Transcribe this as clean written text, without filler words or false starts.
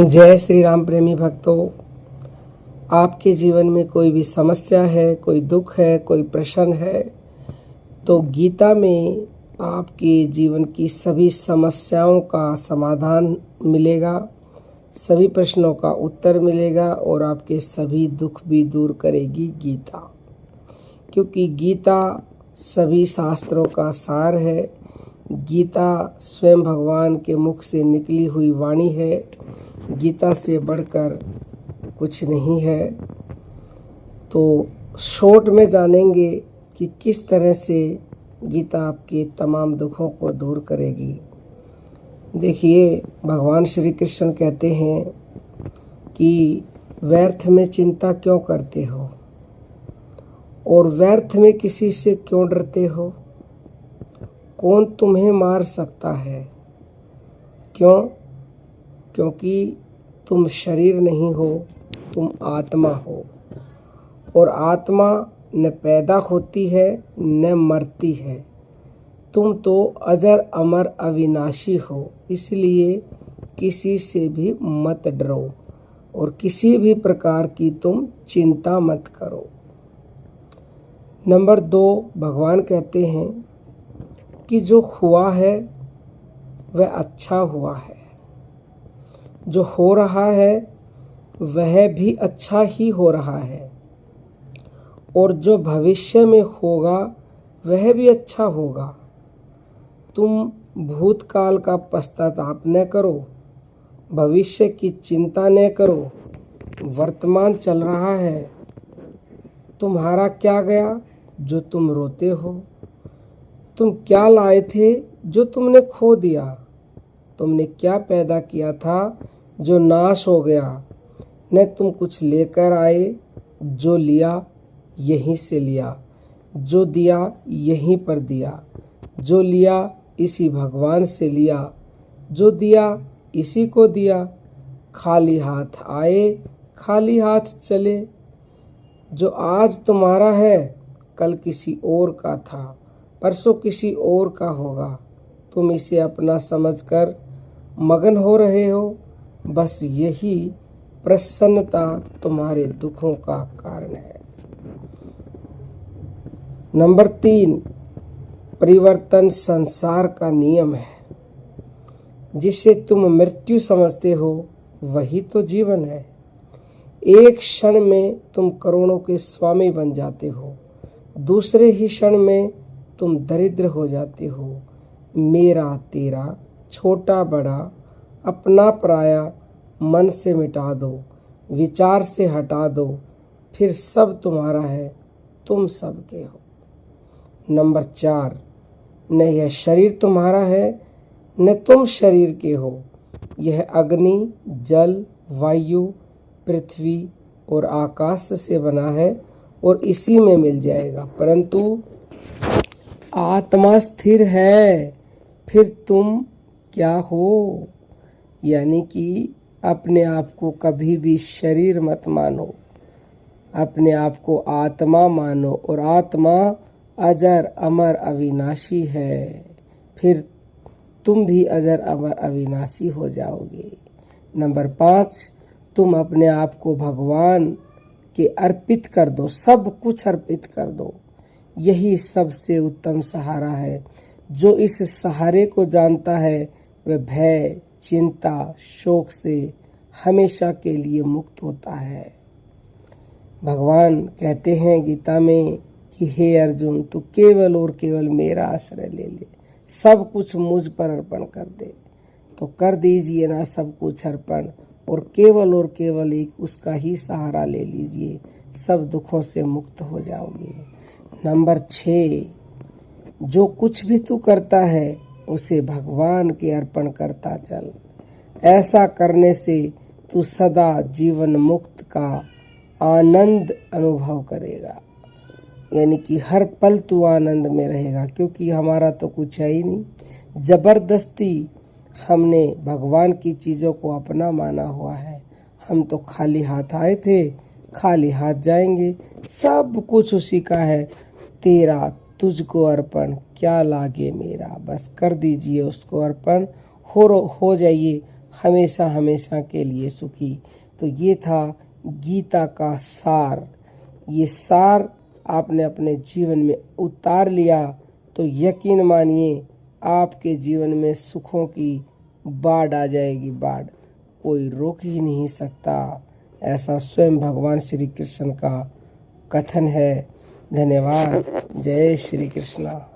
जय श्री राम प्रेमी भक्तों। आपके जीवन में कोई भी समस्या है, कोई दुख है, कोई प्रश्न है, तो गीता में आपके जीवन की सभी समस्याओं का समाधान मिलेगा, सभी प्रश्नों का उत्तर मिलेगा और आपके सभी दुख भी दूर करेगी गीता। क्योंकि गीता सभी शास्त्रों का सार है। गीता स्वयं भगवान के मुख से निकली हुई वाणी है। गीता से बढ़कर कुछ नहीं है। तो शॉर्ट में जानेंगे कि किस तरह से गीता आपके तमाम दुखों को दूर करेगी। देखिए, भगवान श्री कृष्ण कहते हैं कि व्यर्थ में चिंता क्यों करते हो और व्यर्थ में किसी से क्यों डरते हो। कौन तुम्हें मार सकता है? क्यों? क्योंकि तुम शरीर नहीं हो, तुम आत्मा हो और आत्मा न पैदा होती है न मरती है। तुम तो अजर अमर अविनाशी हो। इसलिए किसी से भी मत डरो और किसी भी प्रकार की तुम चिंता मत करो। नंबर 2, भगवान कहते हैं कि जो हुआ है वह अच्छा हुआ है, जो हो रहा है वह भी अच्छा ही हो रहा है और जो भविष्य में होगा वह भी अच्छा होगा। तुम भूतकाल का पश्चाताप न करो, भविष्य की चिंता न करो। वर्तमान चल रहा है, तुम्हारा क्या गया जो तुम रोते हो। तुम क्या लाए थे जो तुमने खो दिया। तुमने क्या पैदा किया था जो नाश हो गया। न तुम कुछ लेकर आए, जो लिया यहीं से लिया, जो दिया यहीं पर दिया, जो लिया इसी भगवान से लिया, जो दिया इसी को दिया। खाली हाथ आए, खाली हाथ चले। जो आज तुम्हारा है कल किसी और का था, परसों किसी और का होगा। तुम इसे अपना समझकर मगन हो रहे हो। बस यही प्रसन्नता तुम्हारे दुखों का कारण है। नंबर 3, परिवर्तन संसार का नियम है। जिसे तुम मृत्यु समझते हो वही तो जीवन है। एक क्षण में तुम करोड़ों के स्वामी बन जाते हो, दूसरे ही क्षण में तुम दरिद्र हो जाते हो। मेरा तेरा, छोटा बड़ा, अपना पराया मन से मिटा दो, विचार से हटा दो, फिर सब तुम्हारा है, तुम सबके हो। नंबर 4, न यह शरीर तुम्हारा है न तुम शरीर के हो। यह अग्नि, जल, वायु, पृथ्वी और आकाश से बना है और इसी में मिल जाएगा। परंतु आत्मा स्थिर है। फिर तुम क्या हो? यानी कि अपने आप को कभी भी शरीर मत मानो, अपने आप को आत्मा मानो और आत्मा अजर अमर अविनाशी है। फिर तुम भी अजर अमर अविनाशी हो जाओगे। नंबर 5, तुम अपने आप को भगवान के अर्पित कर दो, सब कुछ अर्पित कर दो। यही सबसे उत्तम सहारा है। जो इस सहारे को जानता है वह भय, चिंता, शोक से हमेशा के लिए मुक्त होता है। भगवान कहते हैं गीता में कि हे अर्जुन, तू केवल और केवल मेरा आश्रय ले ले, सब कुछ मुझ पर अर्पण कर दे। तो कर दीजिए ना सब कुछ अर्पण और केवल एक उसका ही सहारा ले लीजिए, सब दुखों से मुक्त हो जाओगे। नंबर 6, जो कुछ भी तू करता है उसे भगवान के अर्पण करता चल। ऐसा करने से तू सदा जीवन मुक्त का आनंद अनुभव करेगा। यानी कि हर पल तू आनंद में रहेगा, क्योंकि हमारा तो कुछ है ही नहीं। जबरदस्ती हमने भगवान की चीज़ों को अपना माना हुआ है। हम तो खाली हाथ आए थे, खाली हाथ जाएंगे। सब कुछ उसी का है। तेरा तुझको अर्पण, क्या लागे मेरा। बस कर दीजिए उसको अर्पण, हो जाइए हमेशा हमेशा के लिए सुखी। तो ये था गीता का सार। ये सार आपने अपने जीवन में उतार लिया तो यकीन मानिए आपके जीवन में सुखों की बाढ़ आ जाएगी, बाढ़। कोई रोक ही नहीं सकता, ऐसा स्वयं भगवान श्री कृष्ण का कथन है। धन्यवाद। जय श्री कृष्णा।